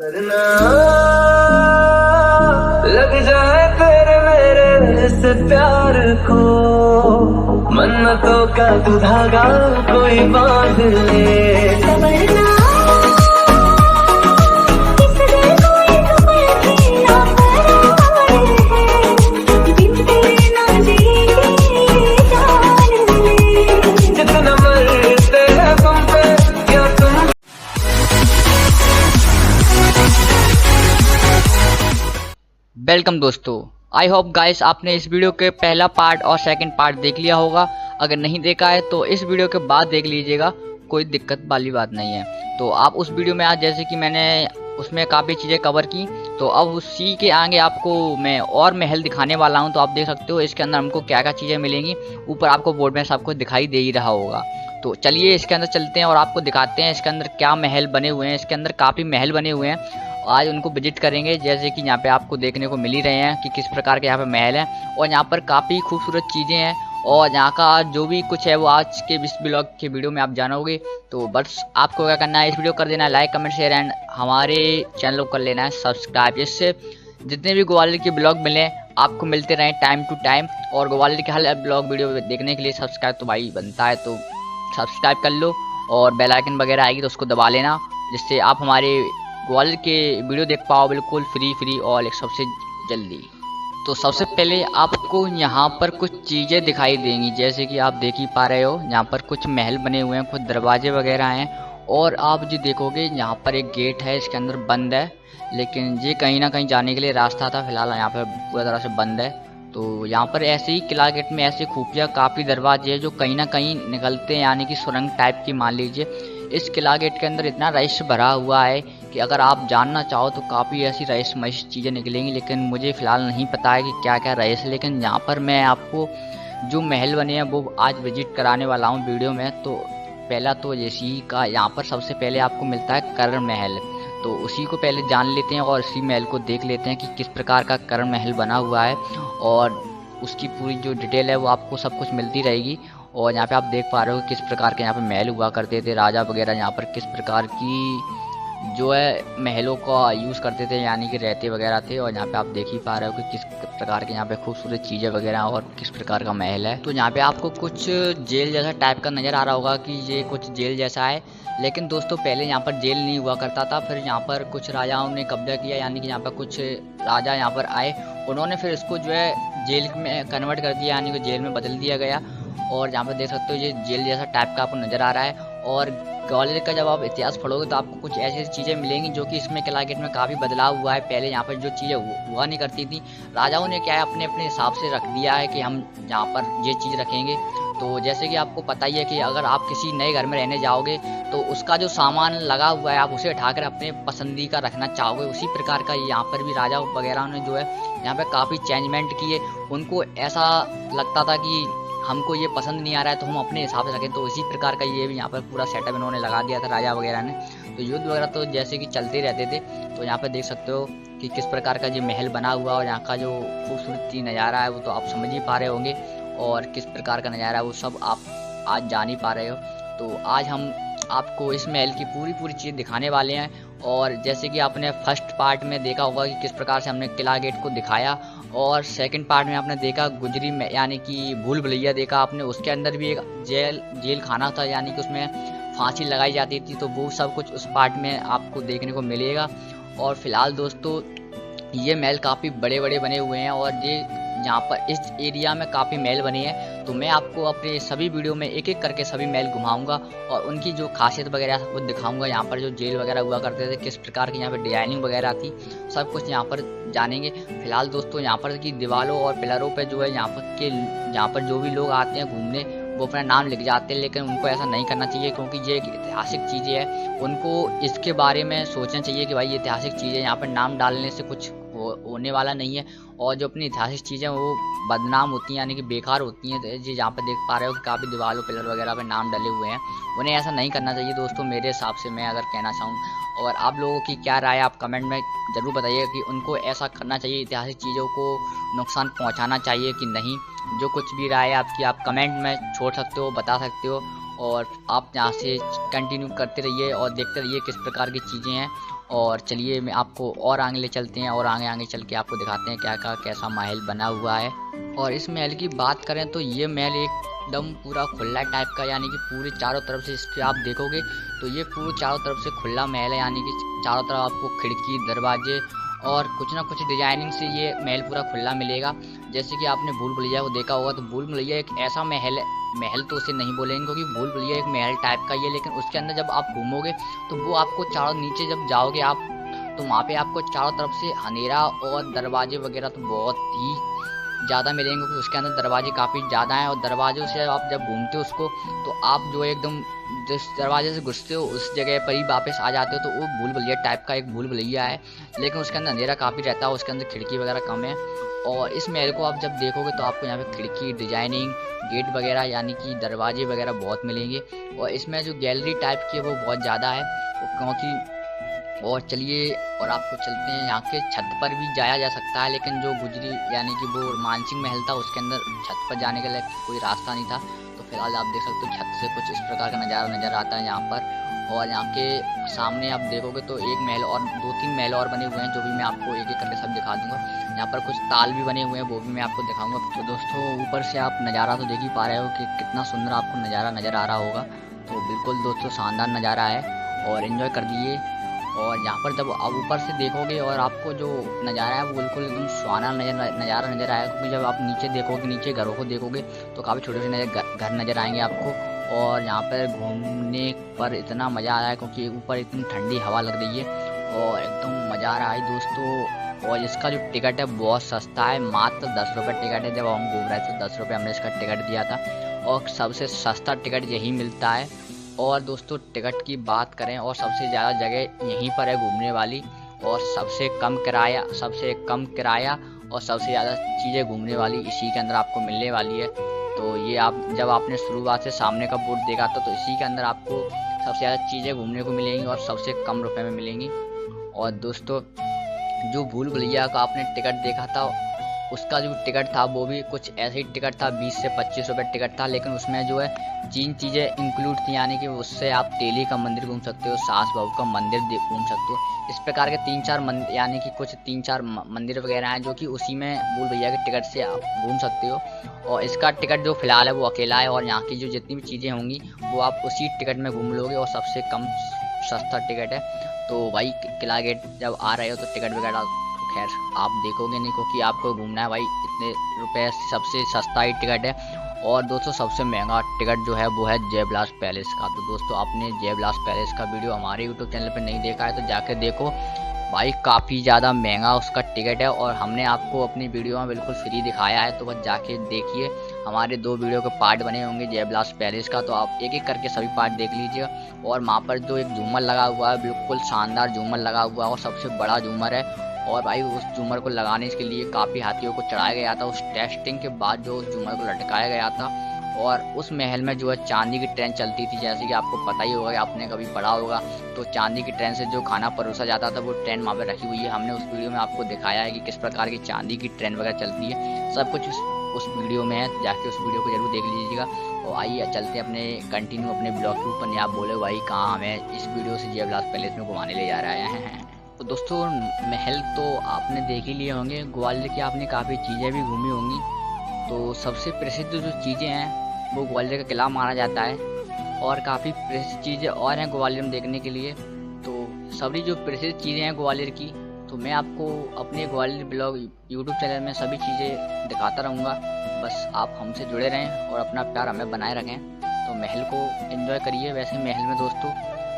करना लग जाए तेरे मेरे से प्यार को, मन्नतों का तू धागा कोई बांध ले। जितना मरते हैं तुम पे क्या तुम। वेलकम दोस्तों, आई होप गाइस आपने इस वीडियो के पहला पार्ट और सेकंड पार्ट देख लिया होगा। अगर नहीं देखा है तो इस वीडियो के बाद देख लीजिएगा, कोई दिक्कत वाली बात नहीं है। तो आप उस वीडियो में आज जैसे कि मैंने उसमें काफ़ी चीज़ें कवर की, तो अब उसी के आगे आपको मैं और महल दिखाने वाला हूं। तो आप देख सकते हो इसके अंदर हमको क्या क्या चीज़ें मिलेंगी। ऊपर आपको बोर्ड में सबको दिखाई दे ही रहा होगा। तो चलिए इसके अंदर चलते हैं और आपको दिखाते हैं इसके अंदर क्या महल बने हुए हैं। इसके अंदर काफ़ी महल बने हुए हैं, आज उनको विजिट करेंगे। जैसे कि यहाँ पे आपको देखने को मिल ही रहे हैं कि किस प्रकार के यहाँ पे महल हैं और यहाँ पर काफ़ी खूबसूरत चीज़ें हैं। और यहाँ का जो भी कुछ है वो आज के इस ब्लॉग के वीडियो में आप जानोगे। तो बस आपको क्या करना है, इस वीडियो कर देना है लाइक कमेंट शेयर एंड हमारे चैनल को कर लेना है सब्सक्राइब, जिससे जितने भी ग्वालियर के ब्लॉग मिले आपको मिलते रहें टाइम टू टाइम। और ग्वालियर के हर ब्लॉग वीडियो देखने के लिए सब्सक्राइब तो भाई बनता है, तो सब्सक्राइब कर लो और बेल आइकन वगैरह आएगी तो उसको दबा लेना, जिससे आप हमारे ग्वालियर के वीडियो देख पाओ बिल्कुल फ्री और एक सबसे जल्दी। तो सबसे पहले आपको यहाँ पर कुछ चीज़ें दिखाई देंगी, जैसे कि आप देख ही पा रहे हो यहाँ पर कुछ महल बने हुए हैं, कुछ दरवाजे वगैरह हैं। और आप जो देखोगे यहाँ पर एक गेट है, इसके अंदर बंद है, लेकिन ये कहीं ना कहीं जाने के लिए रास्ता था। फिलहाल यहाँ पर पूरा तरह से बंद है। तो यहाँ पर ऐसे ही किला गेट में ऐसे खुफिया काफ़ी दरवाजे हैं जो कहीं ना कहीं निकलते हैं, यानी कि सुरंग टाइप की मान लीजिए। इस किला गेट के अंदर इतना रहस्य भरा हुआ है कि अगर आप जानना चाहो तो काफ़ी ऐसी रहस्यमय चीज़ें निकलेंगी, लेकिन मुझे फ़िलहाल नहीं पता है कि क्या क्या रहस्य। लेकिन यहाँ पर मैं आपको जो महल बने हैं वो आज विजिट कराने वाला हूँ वीडियो में। तो पहला तो जैसी का यहाँ पर सबसे पहले आपको मिलता है कर्ण महल, तो उसी को पहले जान लेते हैं और इसी महल को देख लेते हैं कि किस प्रकार का कर्ण महल बना हुआ है। और उसकी पूरी जो डिटेल है वो आपको सब कुछ मिलती रहेगी। और यहाँ पे आप देख पा रहे हो किस प्रकार के यहाँ पे महल हुआ करते थे, राजा वगैरह यहाँ पर किस प्रकार की जो है महलों का यूज़ करते थे, यानी कि रहते वगैरह थे। और यहाँ पे आप देख ही पा रहे हो कि किस प्रकार के यहाँ पे खूबसूरत चीज़ें वगैरह और किस प्रकार का महल है। तो यहाँ पे आपको कुछ जेल जैसा टाइप का नज़र आ रहा होगा कि ये कुछ जेल जैसा है, लेकिन दोस्तों पहले यहाँ पर जेल नहीं हुआ करता था। फिर यहाँ पर कुछ राजाओं ने कब्जा किया, यानी कि यहाँ पर कुछ राजा यहाँ पर आए, उन्होंने फिर इसको जो है जेल में कन्वर्ट कर दिया, यानी कि जेल में बदल दिया गया। और यहाँ पर देख सकते हो ये जेल जैसा टाइप का आपको नज़र आ रहा है। और ग्वालियर का जब आप इतिहास पढ़ोगे तो आपको कुछ ऐसी चीज़ें मिलेंगी जो कि इसमें किला गेट में काफ़ी बदलाव हुआ है। पहले यहाँ पर जो चीज़ें हुआ नहीं करती थी, राजाओं ने क्या है अपने अपने हिसाब से रख दिया है कि हम यहाँ पर ये चीज़ रखेंगे। तो जैसे कि आपको पता ही है कि अगर आप किसी नए घर में रहने जाओगे तो उसका जो सामान लगा हुआ है आप उसे उठाकर अपने पसंदी का रखना चाहोगे। उसी प्रकार का यहाँ पर भी राजा वगैरह ने जो है यहाँ पर काफ़ी चेंजमेंट किए। उनको ऐसा लगता था कि हमको ये पसंद नहीं आ रहा है तो हम अपने हिसाब से रखें, तो इसी प्रकार का ये भी यहाँ पर पूरा सेटअप इन्होंने लगा दिया था राजा वगैरह ने। तो युद्ध वगैरह तो जैसे कि चलते रहते थे। तो यहाँ पर देख सकते हो कि किस प्रकार का ये महल बना हुआ और यहाँ का जो खूबसूरती नज़ारा है वो तो आप समझ ही पा रहे होंगे, और किस प्रकार का नज़ारा है वो सब आप आज जान ही पा रहे हो। तो आज हम आपको इस महल की पूरी चीज़ दिखाने वाले हैं। और जैसे कि आपने फर्स्ट पार्ट में देखा होगा कि किस प्रकार से हमने किला गेट को दिखाया, और सेकंड पार्ट में आपने देखा गुजरी में यानी कि भूल भुलैया देखा आपने, उसके अंदर भी एक जेल खाना था, यानी कि उसमें फांसी लगाई जाती थी। तो वो सब कुछ उस पार्ट में आपको देखने को मिलेगा। और फिलहाल दोस्तों ये महल काफ़ी बड़े बड़े बने हुए हैं और ये यहाँ पर इस एरिया में काफ़ी महल बने हैं। तो मैं आपको अपने सभी वीडियो में एक एक करके सभी महल घुमाऊंगा और उनकी जो खासियत वगैरह वो दिखाऊंगा। यहाँ पर जो जेल वगैरह हुआ करते थे, किस प्रकार की यहाँ पर डिजाइनिंग वगैरह थी, सब कुछ यहाँ पर जानेंगे। फिलहाल दोस्तों यहाँ पर की दीवारों और पिलरों पर जो है यहाँ पर जो भी लोग आते हैं घूमने वो अपना नाम लिख जाते हैं, लेकिन उनको ऐसा नहीं करना चाहिए क्योंकि ये एक ऐतिहासिक चीज़ें है। उनको इसके बारे में सोचना चाहिए कि भाई ये ऐतिहासिक चीज़ें, यहाँ पर नाम डालने से कुछ होने वाला नहीं है। और जो अपनी ऐतिहासिक चीज़ें वो बदनाम होती हैं, यानी कि बेकार होती हैं। जी यहाँ पर देख पा रहे हो कि काफ़ी दीवारों पिलर वगैरह पे नाम डले हुए हैं, उन्हें ऐसा नहीं करना चाहिए दोस्तों मेरे हिसाब से, मैं अगर कहना चाहूँ। और आप लोगों की क्या राय आप कमेंट में ज़रूर बताइए कि उनको ऐसा करना चाहिए, ऐतिहासिक चीज़ों को नुकसान पहुँचाना चाहिए कि नहीं। जो कुछ भी राय आपकी आप कमेंट में छोड़ सकते हो, बता सकते हो। और आप यहाँ से कंटिन्यू करते रहिए और देखते रहिए किस प्रकार की चीज़ें हैं। और चलिए मैं आपको और आगे ले चलते हैं और आगे आगे चल के आपको दिखाते हैं क्या क्या कैसा महल बना हुआ है। और इस महल की बात करें तो ये महल एकदम पूरा खुला टाइप का, यानी कि पूरे चारों तरफ से इसके आप देखोगे तो ये पूरे चारों तरफ से खुला महल है, यानी कि चारों तरफ आपको खिड़की दरवाजे और कुछ ना कुछ डिजाइनिंग से ये महल पूरा खुला मिलेगा। जैसे कि आपने भूल भुलैया को देखा होगा, तो भूल भुलैया एक ऐसा महल है, महल तो उसे नहीं बोलेंगे क्योंकि भूल भुलैया एक महल टाइप का ही है, लेकिन उसके अंदर जब आप घूमोगे तो वो आपको चारों नीचे जब जाओगे आप तो वहाँ पे आपको चारों तरफ से अंधेरा और दरवाजे वगैरह तो बहुत ही ज़्यादा मिलेंगे, क्योंकि उसके अंदर दरवाजे काफ़ी ज़्यादा हैं। और दरवाजों से आप जब घूमते हो उसको तो आप जो एकदम जिस दरवाजे से घुसते हो उस जगह पर ही वापस आ जाते हो, तो वो भूल भुलैया टाइप का एक भूल भुलैया है, लेकिन उसके अंदर अंधेरा काफ़ी रहता है, उसके अंदर खिड़की वगैरह कम है। और इस महल को आप जब देखोगे तो आपको यहाँ पे खिड़की डिजाइनिंग गेट वगैरह यानी कि दरवाजे वगैरह बहुत मिलेंगे। और इसमें जो गैलरी टाइप की है वो बहुत ज़्यादा है क्योंकि और चलिए और आपको चलते हैं, यहाँ के छत पर भी जाया जा सकता है, लेकिन जो गुजरी यानी कि वो मानसिंह महल था उसके अंदर छत पर जाने के लिए कोई रास्ता नहीं था। तो फिलहाल आप देख सकते हो छत से कुछ इस प्रकार का नज़ारा नज़र आता है यहाँ पर। और यहाँ के सामने आप देखोगे तो एक महल और 2-3 महल और बने हुए हैं, जो भी मैं आपको एक एक करके सब दिखा दूंगा। यहाँ पर कुछ ताल भी बने हुए हैं, वो भी मैं आपको दिखाऊंगा। तो दोस्तों ऊपर से आप नज़ारा तो देख ही पा रहे हो कि कितना सुंदर आपको नज़ारा नज़र आ रहा होगा। तो बिल्कुल दोस्तों शानदार नज़ारा है और इन्जॉय कर दिए। और यहाँ पर जब आप ऊपर से देखोगे और आपको जो नज़ारा है वो बिल्कुल एकदम सुहाना नज़ारा नज़र आएगा, क्योंकि जब आप नीचे देखोगे, नीचे घरों को देखोगे तो काफ़ी छोटे छोटे घर नज़र आएंगे आपको। और यहाँ पर घूमने पर इतना मज़ा आ रहा है क्योंकि ऊपर इतनी ठंडी हवा लग रही है और एकदम मज़ा आ रहा है दोस्तों। और इसका जो टिकट है बहुत सस्ता है, मात्र 10 रुपये टिकट है। जब हम घूम रहे थे 10 रुपये हमने इसका टिकट दिया था और सबसे सस्ता टिकट यही मिलता है। और दोस्तों टिकट की बात करें और सबसे ज़्यादा जगह यहीं पर है घूमने वाली, और सबसे कम किराया और सबसे ज़्यादा चीज़ें घूमने वाली इसी के अंदर आपको मिलने वाली है। तो ये आप जब आपने शुरुआत से सामने का बोर्ड देखा था तो इसी के अंदर आपको सबसे ज़्यादा चीज़ें घूमने को मिलेंगी और सबसे कम रुपए में मिलेंगी। और दोस्तों जो भूल भुलैया का आपने टिकट देखा था उसका जो टिकट था वो भी कुछ ऐसे ही टिकट था, 20 से 25 रुपये टिकट था, लेकिन उसमें जो है 3 चीज़ें इंक्लूड थी, यानी कि उससे आप तेली का मंदिर घूम सकते हो, सास बहू का मंदिर घूम सकते हो। इस प्रकार के 3-4 मंदिर यानी कि कुछ 3-4 मंदिर वगैरह हैं जो कि उसी में भूल भुलैया के टिकट से आप घूम सकते हो। और इसका टिकट जो फिलहाल है वो अकेला है, और यहाँ की जो जितनी भी चीज़ें होंगी वो आप उसी टिकट में घूम लोगे और सबसे कम सस्ता टिकट है। तो भाई किला गेट जब आ रहे हो तो टिकट वगैरह खैर आप देखोगे नहीं, क्योंकि आपको घूमना है भाई, इतने रुपए सबसे सस्ता ही टिकट है। और दोस्तों सबसे महंगा टिकट जो है वो है जय विलास पैलेस का। तो दोस्तों आपने जय विलास पैलेस का वीडियो हमारे यूट्यूब चैनल पर नहीं देखा है तो जाकर देखो भाई, काफ़ी ज़्यादा महंगा उसका टिकट है और हमने आपको अपनी वीडियो में बिल्कुल फ्री दिखाया है। तो बस जाके देखिए, हमारे 2 वीडियो के पार्ट बने होंगे जय विलास पैलेस का, तो आप एक एक करके सभी पार्ट देख लीजिएगा। और वहाँ पर जो एक झूमर लगा हुआ है, बिल्कुल शानदार झूमर लगा हुआ है और सबसे बड़ा झूमर है। और भाई उस झूमर को लगाने के लिए काफ़ी हाथियों को चढ़ाया गया था, उस टेस्टिंग के बाद जो उस झूमर को लटकाया गया था। और उस महल में जो है चांदी की ट्रेन चलती थी, जैसे कि आपको पता ही होगा कि आपने कभी पढ़ा होगा, तो चांदी की ट्रेन से जो खाना परोसा जाता था वो ट्रेन वहाँ पर रखी हुई है। हमने उस वीडियो में आपको दिखाया है कि किस प्रकार की चांदी की ट्रेन वगैरह चलती है, सब कुछ उस वीडियो में है, जाके उस वीडियो को जरूर देख लीजिएगा। और आइए चलते हैं अपने कंटिन्यू अपने ब्लॉग के ऊपर। आप बोले भाई कहाँ हमें इस वीडियो से जय विलास पैलेस में घुमाने ले जा रहा है। तो दोस्तों महल तो आपने देख ही लिए होंगे, ग्वालियर की आपने काफ़ी चीज़ें भी घूमी होंगी। तो सबसे प्रसिद्ध जो चीज़ें हैं वो ग्वालियर का किला माना जाता है, और काफ़ी प्रसिद्ध चीज़ें और हैं ग्वालियर में देखने के लिए। तो सभी जो प्रसिद्ध चीज़ें हैं ग्वालियर की, तो मैं आपको अपने ग्वालियर ब्लॉग यूट्यूब चैनल में सभी चीज़ें दिखाता रहूँगा। बस आप हमसे जुड़े रहें और अपना प्यार हमें बनाए रखें। तो महल को एंजॉय करिए। वैसे महल में दोस्तों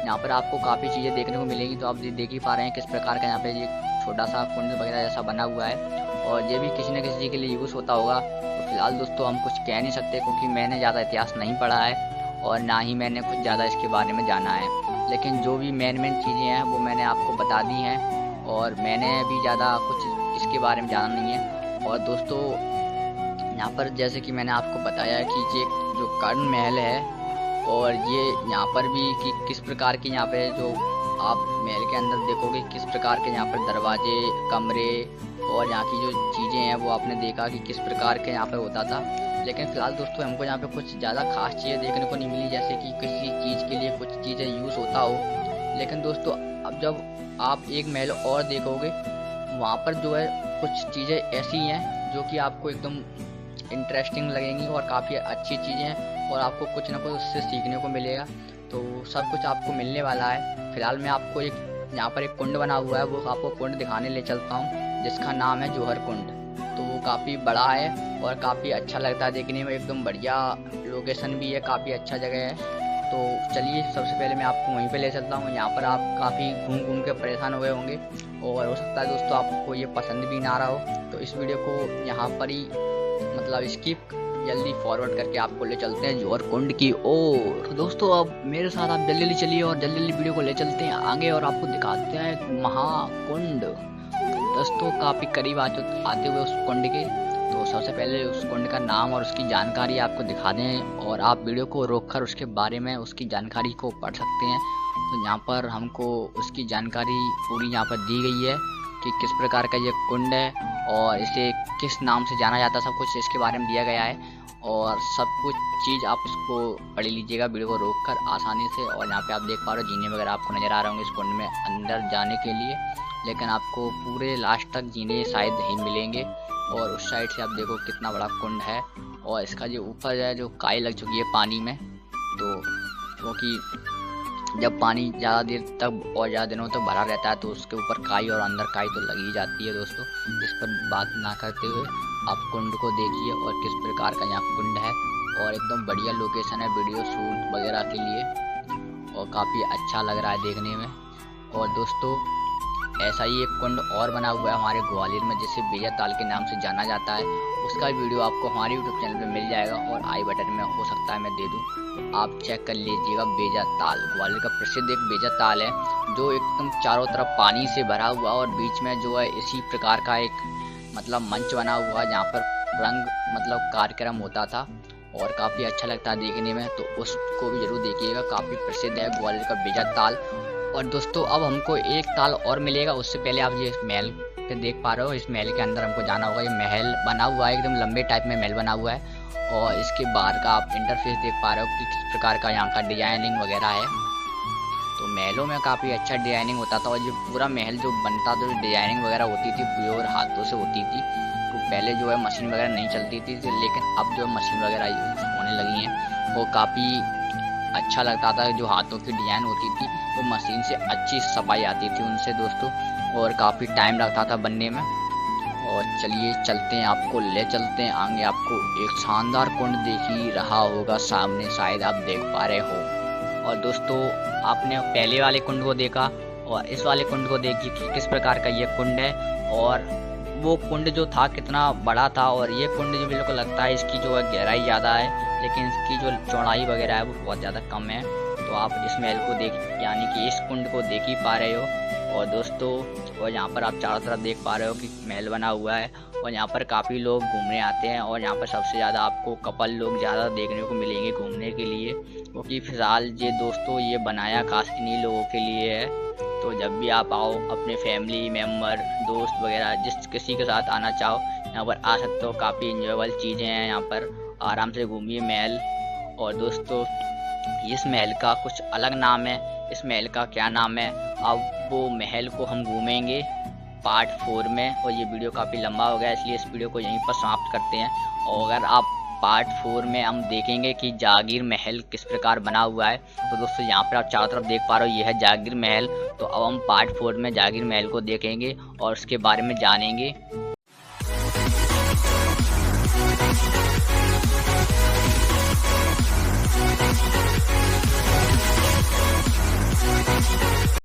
यहाँ पर आपको काफ़ी चीज़ें देखने को मिलेंगी, तो आप देख ही पा रहे हैं किस प्रकार का यहाँ पे ये छोटा सा कुंड वगैरह जैसा बना हुआ है, और ये भी किसी न किसी के लिए यूज़ होता होगा। तो फिलहाल दोस्तों हम कुछ कह नहीं सकते, क्योंकि मैंने ज़्यादा इतिहास नहीं पढ़ा है और ना ही मैंने कुछ ज़्यादा इसके बारे में जाना है, लेकिन जो भी मेन चीज़ें हैं वो मैंने आपको बता दी हैं, और मैंने भी ज़्यादा कुछ इसके बारे में जाना नहीं है। और दोस्तों यहाँ पर जैसे कि मैंने आपको बताया कि ये जो कर्ण महल है, और ये यहाँ पर भी कि किस प्रकार की यहाँ पे जो आप महल के अंदर देखोगे किस प्रकार के यहाँ पर दरवाजे, कमरे और यहाँ की जो चीज़ें हैं वो आपने देखा कि किस प्रकार के यहाँ पे होता था। लेकिन फ़िलहाल दोस्तों हमको यहाँ पे कुछ ज़्यादा खास चीज़ें देखने को नहीं मिली, जैसे कि किसी चीज़ के लिए कुछ चीज़ें यूज़ होता हो। लेकिन दोस्तों अब जब आप एक महल और देखोगे, वहाँ पर जो है कुछ चीज़ें ऐसी हैं जो कि आपको एकदम इंटरेस्टिंग लगेंगी और काफ़ी अच्छी चीज़ें हैं और आपको कुछ ना कुछ उससे सीखने को मिलेगा। तो सब कुछ आपको मिलने वाला है। फिलहाल मैं आपको एक यहाँ पर एक कुंड बना हुआ है, वो आपको कुंड दिखाने ले चलता हूँ, जिसका नाम है जौहर कुंड। तो वो काफ़ी बड़ा है और काफ़ी अच्छा लगता है देखने में, एकदम बढ़िया लोकेशन भी है, काफ़ी अच्छा जगह है। तो चलिए सबसे पहले मैं आपको वहीं पे ले चलता हूँ। यहाँ पर आप काफ़ी घूम घूम के परेशान हुए होंगे और हो सकता है दोस्तों आपको ये पसंद भी ना आ रहा हो, तो इस वीडियो को यहाँ पर ही मतलब स्किप जल्दी फॉरवर्ड करके आपको ले चलते हैं जौहर कुंड की ओर। तो दोस्तों अब मेरे साथ आप जल्दी जल्दी चलिए और जल्दी जल्दी वीडियो को ले चलते हैं आगे और आपको दिखाते हैं एक महाकुंड। दोस्तों काफ़ी करीब आते हुए उस कुंड के, तो सबसे पहले उस कुंड का नाम और उसकी जानकारी आपको दिखा दें और आप वीडियो को रोककर उसके बारे में उसकी जानकारी को पढ़ सकते हैं। तो यहाँ पर हमको उसकी जानकारी पूरी यहाँ पर दी गई है कि किस प्रकार का ये कुंड है और इसे किस नाम से जाना जाता है, सब कुछ इसके बारे में दिया गया है और सब कुछ चीज़ आप इसको पढ़ लीजिएगा वीडियो को रोककर आसानी से। और यहाँ पे आप देख पा रहे हो जीने वगैरह आपको नज़र आ रहे होंगे इस कुंड में अंदर जाने के लिए, लेकिन आपको पूरे लास्ट तक जीने शायद नहीं मिलेंगे। और उस साइड से आप देखो कितना बड़ा कुंड है और इसका जो ऊपर है जो काई लग चुकी है पानी में, तो क्योंकि जब पानी ज़्यादा देर तक और ज़्यादा दिनों तक भरा रहता है तो उसके ऊपर काई और अंदर काई तो लगी ही जाती है दोस्तों। इस पर बात ना करते हुए आप कुंड को देखिए और किस प्रकार का यहाँ कुंड है और एकदम बढ़िया लोकेशन है वीडियो शूट वगैरह के लिए और काफ़ी अच्छा लग रहा है देखने में। और दोस्तों ऐसा ही एक कुंड और बना हुआ है हमारे ग्वालियर में जिसे बेजा ताल के नाम से जाना जाता है, उसका वीडियो आपको हमारे यूट्यूब चैनल पे मिल जाएगा और आई बटन में हो सकता है मैं दे दूं, आप चेक कर लीजिएगा। बेजा ताल ग्वालियर का प्रसिद्ध एक बेजा ताल है जो एकदम चारों तरफ पानी से भरा हुआ और बीच में जो है इसी प्रकार का एक मतलब मंच बना हुआ है जहाँ पर रंग मतलब कार्यक्रम होता था और काफ़ी अच्छा लगता है देखने में, तो उसको भी जरूर देखिएगा, काफ़ी प्रसिद्ध है ग्वालियर का बेजा ताल। और दोस्तों अब हमको एक ताल और मिलेगा, उससे पहले आप ये महल पे देख पा रहे हो, इस महल के अंदर हमको जाना होगा। ये महल बना हुआ है एकदम लंबे टाइप में महल बना हुआ है और इसके बाहर का आप इंटरफेस देख पा रहे हो कि किस प्रकार का यहाँ का डिजाइनिंग वगैरह है। तो महलों में काफ़ी अच्छा डिजाइनिंग होता था और जो पूरा महल जो बनता था, जो डिजाइनिंग वगैरह होती थी प्योर हाथों से होती थी। तो पहले जो है मशीन वगैरह नहीं चलती थी, लेकिन अब जो मशीन वगैरह होने लगी हैं वो काफ़ी अच्छा लगता था। जो हाथों की डिजाइन होती थी वो मशीन से अच्छी सफाई आती थी उनसे दोस्तों और काफ़ी टाइम लगता था बनने में। और चलिए चलते हैं, आपको ले चलते हैं आगे। आपको एक शानदार कुंड देख ही रहा होगा सामने, शायद आप देख पा रहे हो। और दोस्तों आपने पहले वाले कुंड को देखा और इस वाले कुंड को देखिए कि किस प्रकार का ये कुंड है और वो कुंड जो था कितना बड़ा था और ये कुंड जो बिल्कुल लगता है इसकी जो है गहराई ज़्यादा है लेकिन इसकी जो चौड़ाई वगैरह है वो बहुत ज़्यादा कम है। तो आप इस महल को देख यानी कि इस कुंड को देख ही पा रहे हो। और दोस्तों और यहाँ पर आप चारों तरफ देख पा रहे हो कि महल बना हुआ है और यहाँ पर काफ़ी लोग घूमने आते हैं और यहाँ पर सबसे ज़्यादा आपको कपल लोग ज़्यादा देखने को मिलेंगे घूमने के लिए, क्योंकि फिलहाल ये दोस्तों ये बनाया खास इन्हीं लोगों के लिए है। तो जब भी आप आओ अपने फैमिली मेम्बर दोस्त वगैरह जिस किसी के साथ आना चाहो यहाँ पर आ सकते हो, काफ़ी इंजॉयबल चीज़ें हैं यहाँ पर, आराम से घूमिए महल। और दोस्तों इस महल का कुछ अलग नाम है, इस महल का क्या नाम है अब वो महल को हम घूमेंगे पार्ट 4 में। और ये वीडियो काफ़ी लंबा हो गया इसलिए इस वीडियो को यहीं पर समाप्त करते हैं। और अगर आप पार्ट 4 में हम देखेंगे कि जागीर महल किस प्रकार बना हुआ है। तो दोस्तों यहाँ पर आप चारों तरफ देख पा रहे हो ये है जागीर महल। तो अब हम पार्ट 4 में जागीर महल को देखेंगे और उसके बारे में जानेंगे।